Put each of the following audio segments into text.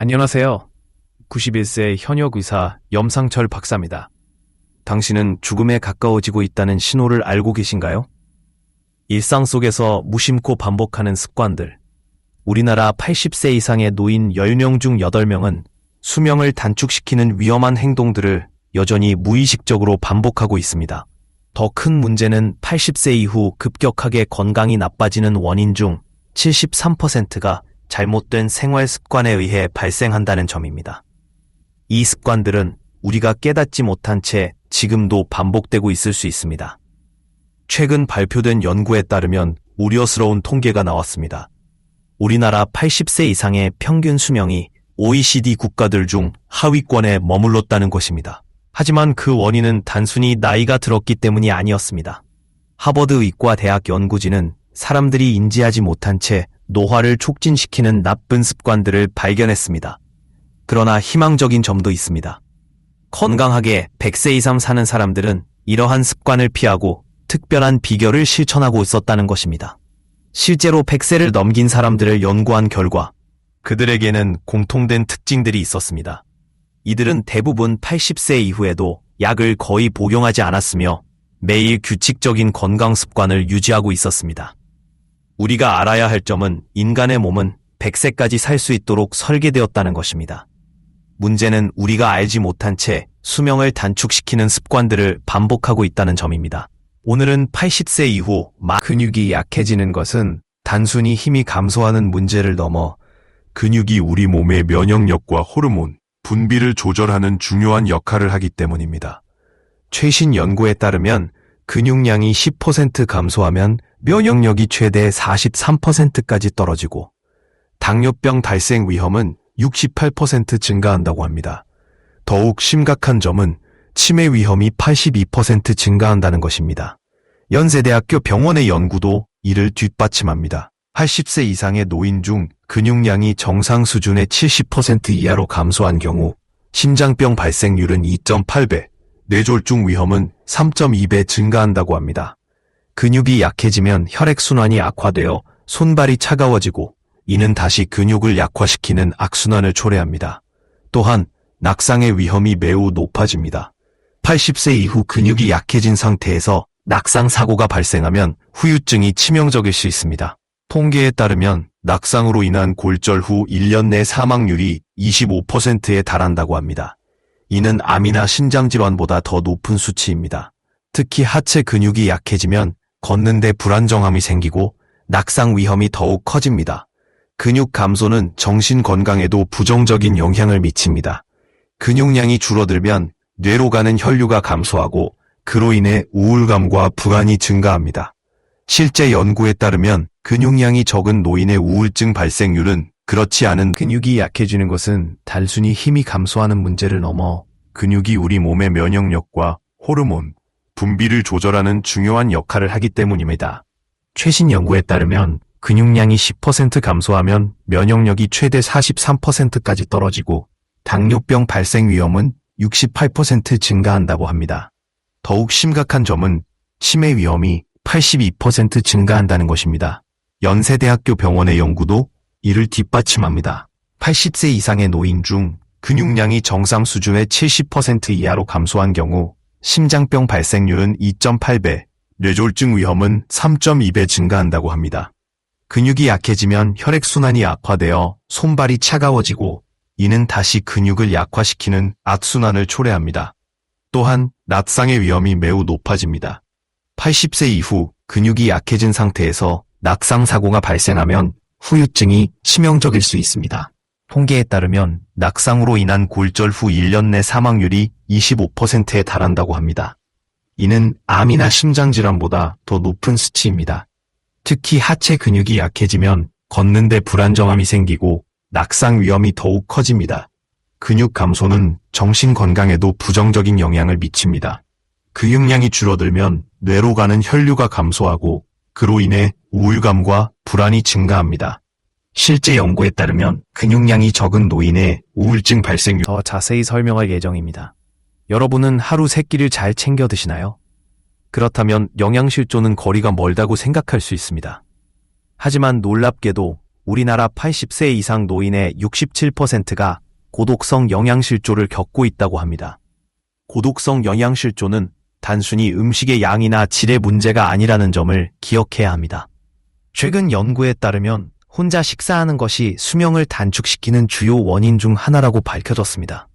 안녕하세요. 91세 현역 의사 염상철 박사입니다. 당신은 죽음에 가까워지고 있다는 신호를 알고 계신가요? 일상 속에서 무심코 반복하는 습관들. 우리나라 80세 이상의 노인 10명 중 8명은 수명을 단축시키는 위험한 행동들을 여전히 무의식적으로 반복하고 있습니다. 더 큰 문제는 80세 이후 급격하게 건강이 나빠지는 원인 중 73%가 잘못된 생활 습관에 의해 발생한다는 점입니다. 이 습관들은 우리가 깨닫지 못한 채 지금도 반복되고 있을 수 있습니다. 최근 발표된 연구에 따르면 우려스러운 통계가 나왔습니다. 우리나라 80세 이상의 평균 수명이 OECD 국가들 중 하위권에 머물렀다는 것입니다. 하지만 그 원인은 단순히 나이가 들었기 때문이 아니었습니다. 하버드 의과대학 연구진은 사람들이 인지하지 못한 채 노화를 촉진시키는 나쁜 습관들을 발견했습니다. 그러나 희망적인 점도 있습니다. 건강하게 100세 이상 사는 사람들은 이러한 습관을 피하고 특별한 비결을 실천하고 있었다는 것입니다. 실제로 100세를 넘긴 사람들을 연구한 결과 그들에게는 공통된 특징들이 있었습니다. 이들은 대부분 80세 이후에도 약을 거의 복용하지 않았으며 매일 규칙적인 건강 습관을 유지하고 있었습니다. 우리가 알아야 할 점은 인간의 몸은 100세까지 살 수 있도록 설계되었다는 것입니다. 문제는 우리가 알지 못한 채 수명을 단축시키는 습관들을 반복하고 있다는 점입니다. 오늘은 80세 이후 근육이 약해지는 것은 단순히 힘이 감소하는 문제를 넘어 근육이 우리 몸의 면역력과 호르몬, 분비를 조절하는 중요한 역할을 하기 때문입니다. 최신 연구에 따르면 근육량이 10% 감소하면 면역력이 최대 43%까지 떨어지고 당뇨병 발생 위험은 68% 증가한다고 합니다. 더욱 심각한 점은 치매 위험이 82% 증가한다는 것입니다. 연세대학교 병원의 연구도 이를 뒷받침합니다. 80세 이상의 노인 중 근육량이 정상 수준의 70% 이하로 감소한 경우 심장병 발생률은 2.8배, 뇌졸중 위험은 3.2배 증가한다고 합니다. 근육이 약해지면 혈액순환이 악화되어 손발이 차가워지고 이는 다시 근육을 약화시키는 악순환을 초래합니다. 또한 낙상의 위험이 매우 높아집니다. 80세 이후 근육이 약해진 상태에서 낙상 사고가 발생하면 후유증이 치명적일 수 있습니다. 통계에 따르면 낙상으로 인한 골절 후 1년 내 사망률이 25%에 달한다고 합니다. 이는 암이나 심장질환보다 더 높은 수치입니다. 특히 하체 근육이 약해지면 걷는데 불안정함이 생기고 낙상 위험이 더욱 커집니다. 근육 감소는 정신 건강에도 부정적인 영향을 미칩니다. 근육량이 줄어들면 뇌로 가는 혈류가 감소하고 그로 인해 우울감과 불안이 증가합니다. 실제 연구에 따르면 근육량이 적은 노인의 우울증 발생률은 그렇지 않은 근육이 약해지는 것은 단순히 힘이 감소하는 문제를 넘어 근육이 우리 몸의 면역력과 호르몬, 분비를 조절하는 중요한 역할을 하기 때문입니다. 최신 연구에 따르면 근육량이 10% 감소하면 면역력이 최대 43%까지 떨어지고 당뇨병 발생 위험은 68% 증가한다고 합니다. 더욱 심각한 점은 치매 위험이 82% 증가한다는 것입니다. 연세대학교 병원의 연구도 이를 뒷받침합니다. 80세 이상의 노인 중 근육량이 정상 수준의 70% 이하로 감소한 경우 심장병 발생률은 2.8배, 뇌졸중 위험은 3.2배 증가한다고 합니다. 근육이 약해지면 혈액순환이 악화되어 손발이 차가워지고 이는 다시 근육을 약화시키는 악순환을 초래합니다. 또한 낙상의 위험이 매우 높아집니다. 80세 이후 근육이 약해진 상태에서 낙상 사고가 발생하면 후유증이 치명적일 수 있습니다. 통계에 따르면 낙상으로 인한 골절 후 1년 내 사망률이 25%에 달한다고 합니다. 이는 암이나 심장질환보다 더 높은 수치입니다. 특히 하체 근육이 약해지면 걷는데 불안정함이 생기고 낙상 위험이 더욱 커집니다. 근육 감소는 정신 건강에도 부정적인 영향을 미칩니다. 근육량이 줄어들면 뇌로 가는 혈류가 감소하고 그로 인해 우울감과 불안이 증가합니다. 실제 연구에 따르면 근육량이 적은 노인의 우울증 발생률 더 자세히 설명할 예정입니다. 여러분은 하루 3끼를 잘 챙겨 드시나요? 그렇다면 영양실조는 거리가 멀다고 생각할 수 있습니다. 하지만 놀랍게도 우리나라 80세 이상 노인의 67%가 고독성 영양실조를 겪고 있다고 합니다. 고독성 영양실조는 단순히 음식의 양이나 질의 문제가 아니라는 점을 기억해야 합니다. 최근 연구에 따르면 혼자 식사하는 것이 수명을 단축시키는 주요 원인 중 하나라고 밝혀졌습니다.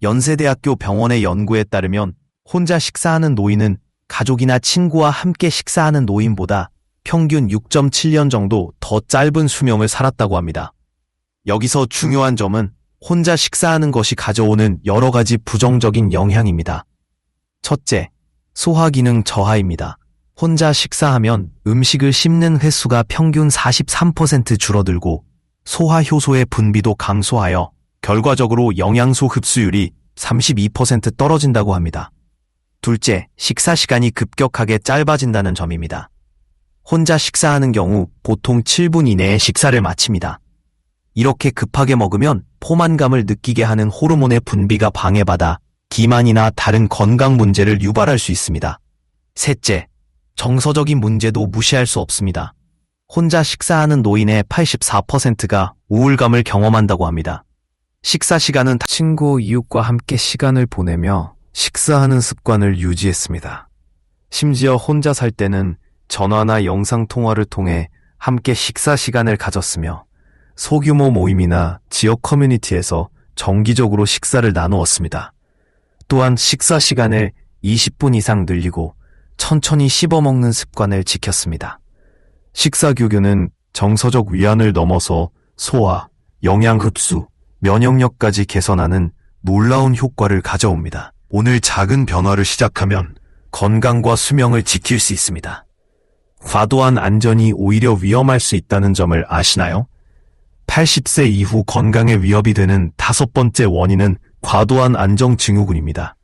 연세대학교 병원의 연구에 따르면 혼자 식사하는 노인은 가족이나 친구와 함께 식사하는 노인보다 평균 6.7년 정도 더 짧은 수명을 살았다고 합니다. 여기서 중요한 점은 혼자 식사하는 것이 가져오는 여러 가지 부정적인 영향입니다. 첫째, 소화기능 저하입니다. 혼자 식사하면 음식을 씹는 횟수가 평균 43% 줄어들고 소화효소의 분비도 감소하여 결과적으로 영양소 흡수율이 32% 떨어진다고 합니다. 둘째, 식사 시간이 급격하게 짧아진다는 점입니다. 혼자 식사하는 경우 보통 7분 이내에 식사를 마칩니다. 이렇게 급하게 먹으면 포만감을 느끼게 하는 호르몬의 분비가 방해받아 기만이나 다른 건강 문제를 유발할 수 있습니다. 셋째, 정서적인 문제도 무시할 수 없습니다. 혼자 식사하는 노인의 84%가 우울감을 경험한다고 합니다. 식사 시간은 친구, 이웃과 함께 시간을 보내며 식사하는 습관을 유지했습니다. 심지어 혼자 살 때는 전화나 영상통화를 통해 함께 식사 시간을 가졌으며 소규모 모임이나 지역 커뮤니티에서 정기적으로 식사를 나누었습니다. 또한 식사 시간을 20분 이상 늘리고 천천히 씹어먹는 습관을 지켰습니다. 식사교류는 정서적 위안을 넘어서 소화, 영양 흡수, 면역력까지 개선하는 놀라운 효과를 가져옵니다. 오늘 작은 변화를 시작하면 건강과 수명을 지킬 수 있습니다. 과도한 안전이 오히려 위험할 수 있다는 점을 아시나요? 80세 이후 건강에 위협이 되는 5번째 원인은 과도한 안정 증후군입니다.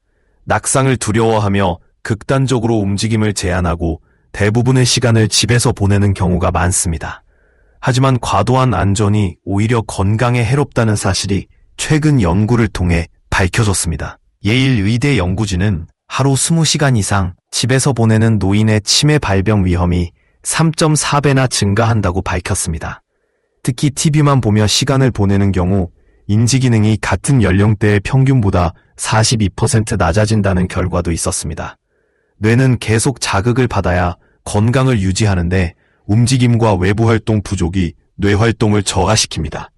낙상을 두려워하며 극단적으로 움직임을 제한하고 대부분의 시간을 집에서 보내는 경우가 많습니다. 하지만 과도한 안전이 오히려 건강에 해롭다는 사실이 최근 연구를 통해 밝혀졌습니다. 예일 의대 연구진은 하루 20시간 이상 집에서 보내는 노인의 치매 발병 위험이 3.4배나 증가한다고 밝혔습니다. 특히 TV만 보며 시간을 보내는 경우 인지기능이 같은 연령대의 평균보다 42% 낮아진다는 결과도 있었습니다. 뇌는 계속 자극을 받아야 건강을 유지하는데 움직임과 외부 활동 부족이 뇌 활동을 저하시킵니다.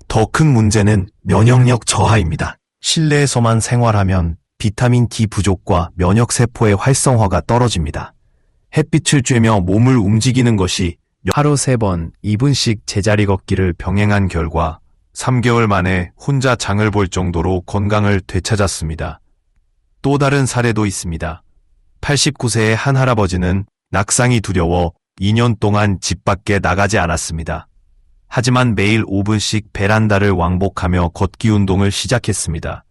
더 큰 문제는 면역력 저하입니다. 실내에서만 생활하면 비타민 D 부족과 면역세포의 활성화가 떨어집니다. 햇빛을 쬐며 몸을 움직이는 것이 하루 3번 2분씩 제자리 걷기를 병행한 결과 3개월 만에 혼자 장을 볼 정도로 건강을 되찾았습니다. 또 다른 사례도 있습니다. 89세의 한 할아버지는 낙상이 두려워 2년 동안 집 밖에 나가지 않았습니다. 하지만 매일 5분씩 베란다를 왕복하며 걷기 운동을 시작했습니다.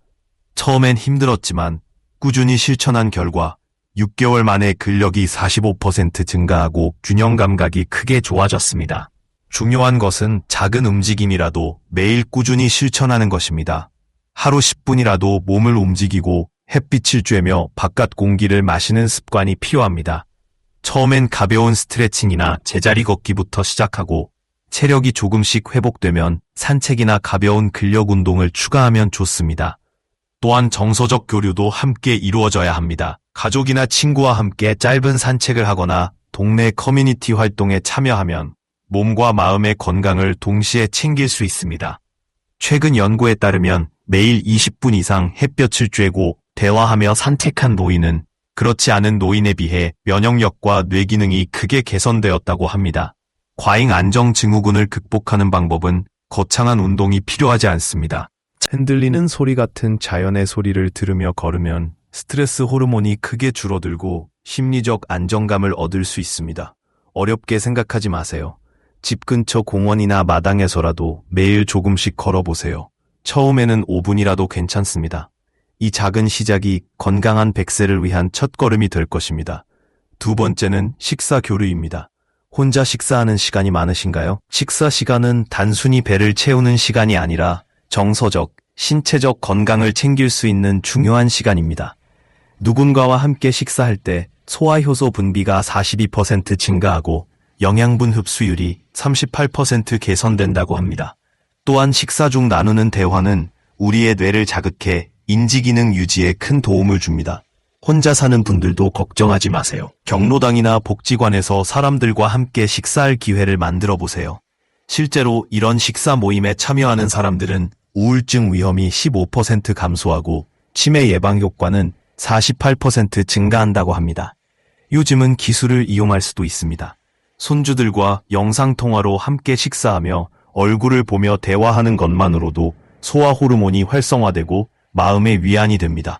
처음엔 힘들었지만 꾸준히 실천한 결과 6개월 만에 근력이 45% 증가하고 균형 감각이 크게 좋아졌습니다. 중요한 것은 작은 움직임이라도 매일 꾸준히 실천하는 것입니다. 하루 10분이라도 몸을 움직이고 햇빛을 쬐며 바깥 공기를 마시는 습관이 필요합니다. 처음엔 가벼운 스트레칭이나 제자리 걷기부터 시작하고 체력이 조금씩 회복되면 산책이나 가벼운 근력 운동을 추가하면 좋습니다. 또한 정서적 교류도 함께 이루어져야 합니다. 가족이나 친구와 함께 짧은 산책을 하거나 동네 커뮤니티 활동에 참여하면 몸과 마음의 건강을 동시에 챙길 수 있습니다. 최근 연구에 따르면 매일 20분 이상 햇볕을 쬐고 대화하며 산책한 노인은 그렇지 않은 노인에 비해 면역력과 뇌 기능이 크게 개선되었다고 합니다. 과잉 안정 증후군을 극복하는 방법은 거창한 운동이 필요하지 않습니다. 흔들리는 소리 같은 자연의 소리를 들으며 걸으면 스트레스 호르몬이 크게 줄어들고 심리적 안정감을 얻을 수 있습니다. 어렵게 생각하지 마세요. 집 근처 공원이나 마당에서라도 매일 조금씩 걸어보세요. 처음에는 5분이라도 괜찮습니다. 이 작은 시작이 건강한 100세를 위한 첫걸음이 될 것입니다. 두 번째는 식사 교류입니다. 혼자 식사하는 시간이 많으신가요? 식사 시간은 단순히 배를 채우는 시간이 아니라 정서적, 신체적 건강을 챙길 수 있는 중요한 시간입니다. 누군가와 함께 식사할 때 소화효소 분비가 42% 증가하고 영양분 흡수율이 38% 개선된다고 합니다. 또한 식사 중 나누는 대화는 우리의 뇌를 자극해 인지기능 유지에 큰 도움을 줍니다. 혼자 사는 분들도 걱정하지 마세요. 경로당이나 복지관에서 사람들과 함께 식사할 기회를 만들어 보세요. 실제로 이런 식사 모임에 참여하는 사람들은 우울증 위험이 15% 감소하고 치매 예방 효과는 48% 증가한다고 합니다. 요즘은 기술을 이용할 수도 있습니다. 손주들과 영상통화로 함께 식사하며 얼굴을 보며 대화하는 것만으로도 소화 호르몬이 활성화되고 마음의 위안이 됩니다.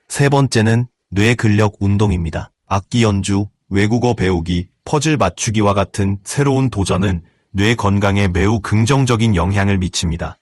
세 번째는 뇌 근력 운동입니다. 악기 연주, 외국어 배우기, 퍼즐 맞추기와 같은 새로운 도전은 뇌 건강에 매우 긍정적인 영향을 미칩니다.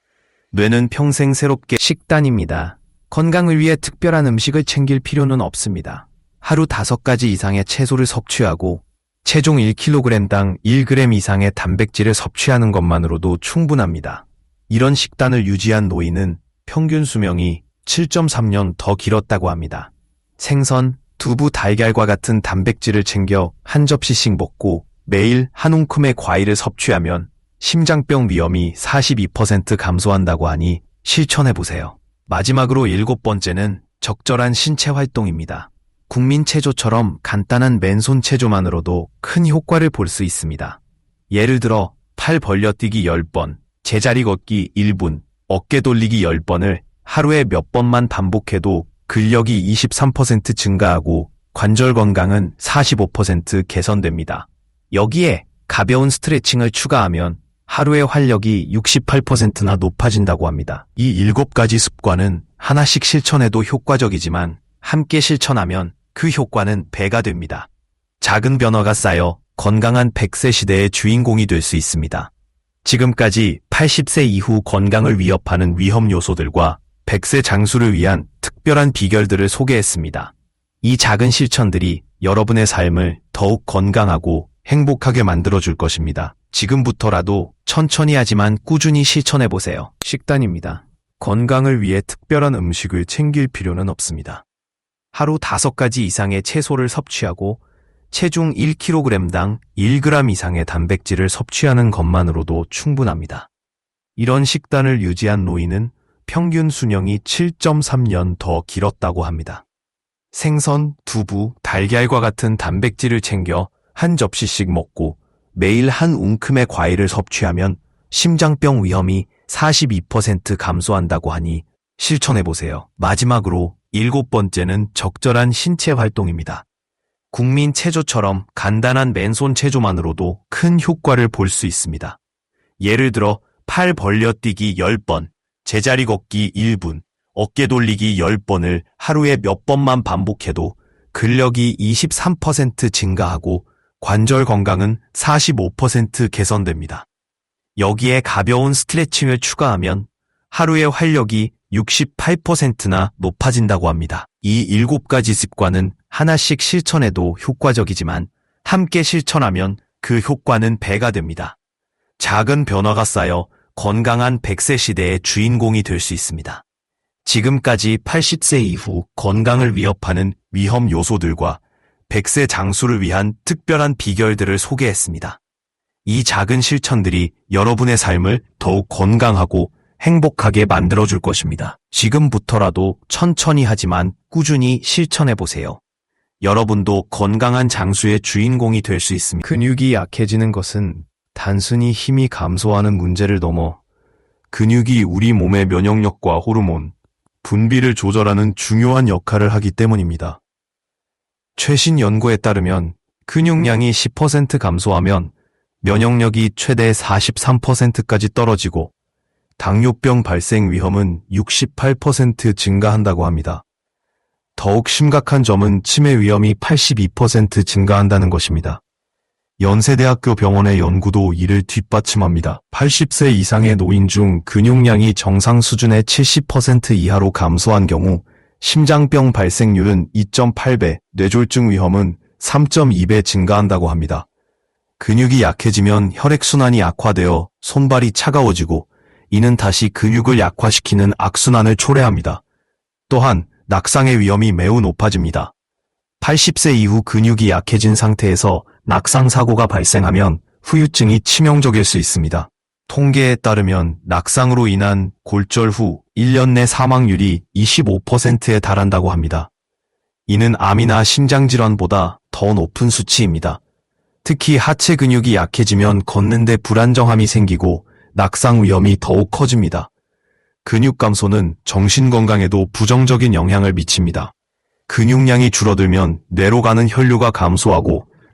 뇌는 평생 새롭게 식단입니다. 건강을 위해 특별한 음식을 챙길 필요는 없습니다. 하루 5가지 이상의 채소를 섭취하고 체중 1kg당 1g 이상의 단백질을 섭취하는 것만으로도 충분합니다. 이런 식단을 유지한 노인은 평균 수명이 7.3년 더 길었다고 합니다. 생선, 두부, 달걀과 같은 단백질을 챙겨 한 접시씩 먹고 매일 한 움큼의 과일을 섭취하면 심장병 위험이 42% 감소한다고 하니 실천해보세요. 마지막으로 7번째는 적절한 신체 활동입니다. 국민체조처럼 간단한 맨손 체조만으로도 큰 효과를 볼 수 있습니다. 예를 들어 팔 벌려뛰기 10번, 제자리 걷기 1분, 어깨 돌리기 10번을 하루에 몇 번만 반복해도 근력이 23% 증가하고 관절 건강은 45% 개선됩니다. 여기에 가벼운 스트레칭을 추가하면 하루의 활력이 68%나 높아진다고 합니다. 이 7가지 습관은 하나씩 실천해도 효과적이지만 함께 실천하면 그 효과는 배가 됩니다. 작은 변화가 쌓여 건강한 100세 시대의 주인공이 될 수 있습니다. 지금까지 80세 이후 건강을 위협하는 위험 요소들과 100세 장수를 위한 특별한 비결들을 소개했습니다. 이 작은 실천들이 여러분의 삶을 더욱 건강하고 행복하게 만들어줄 것입니다. 지금부터라도 천천히 하지만 꾸준히 실천해보세요. 식단입니다. 건강을 위해 특별한 음식을 챙길 필요는 없습니다. 하루 5가지 이상의 채소를 섭취하고 체중 1kg당 1g 이상의 단백질을 섭취하는 것만으로도 충분합니다. 이런 식단을 유지한 노인은 평균 수명이 7.3년 더 길었다고 합니다. 생선, 두부, 달걀과 같은 단백질을 챙겨 한 접시씩 먹고 매일 한 움큼의 과일을 섭취하면 심장병 위험이 42% 감소한다고 하니 실천해보세요. 마지막으로 7번째는 적절한 신체 활동입니다. 국민 체조처럼 간단한 맨손 체조만으로도 큰 효과를 볼 수 있습니다. 예를 들어 팔 벌려뛰기 10번, 제자리 걷기 1분, 어깨 돌리기 10번을 하루에 몇 번만 반복해도 근력이 23% 증가하고 관절 건강은 45% 개선됩니다. 여기에 가벼운 스트레칭을 추가하면 하루의 활력이 68%나 높아진다고 합니다. 이 7가지 습관은 하나씩 실천해도 효과적이지만 함께 실천하면 그 효과는 배가 됩니다. 작은 변화가 쌓여 건강한 100세 시대의 주인공이 될 수 있습니다. 지금까지 80세 이후 건강을 위협하는 위험 요소들과 100세 장수를 위한 특별한 비결들을 소개했습니다. 이 작은 실천들이 여러분의 삶을 더욱 건강하고 행복하게 만들어줄 것입니다. 지금부터라도 천천히 하지만 꾸준히 실천해보세요. 여러분도 건강한 장수의 주인공이 될 수 있습니다. 근육이 약해지는 것은 단순히 힘이 감소하는 문제를 넘어 근육이 우리 몸의 면역력과 호르몬, 분비를 조절하는 중요한 역할을 하기 때문입니다. 최신 연구에 따르면 근육량이 10% 감소하면 면역력이 최대 43%까지 떨어지고 당뇨병 발생 위험은 68% 증가한다고 합니다. 더욱 심각한 점은 치매 위험이 82% 증가한다는 것입니다. 연세대학교 병원의 연구도 이를 뒷받침합니다. 80세 이상의 노인 중 근육량이 정상 수준의 70% 이하로 감소한 경우 심장병 발생률은 2.8배, 뇌졸중 위험은 3.2배 증가한다고 합니다. 근육이 약해지면 혈액순환이 악화되어 손발이 차가워지고 이는 다시 근육을 약화시키는 악순환을 초래합니다. 또한 낙상의 위험이 매우 높아집니다. 80세 이후 근육이 약해진 상태에서 낙상 사고가 발생하면 후유증이 치명적일 수 있습니다. 통계에 따르면 낙상으로 인한 골절 후 1년 내 사망률이 25%에 달한다고 합니다. 이는 암이나 심장질환보다 더 높은 수치입니다. 특히 하체 근육이 약해지면 걷는데 불안정함이 생기고 낙상 위험이 더욱 커집니다. 근육 감소는 정신 건강에도 부정적인 영향을 미칩니다. 근육량이 줄어들면 뇌로 가는 혈류가 감소하고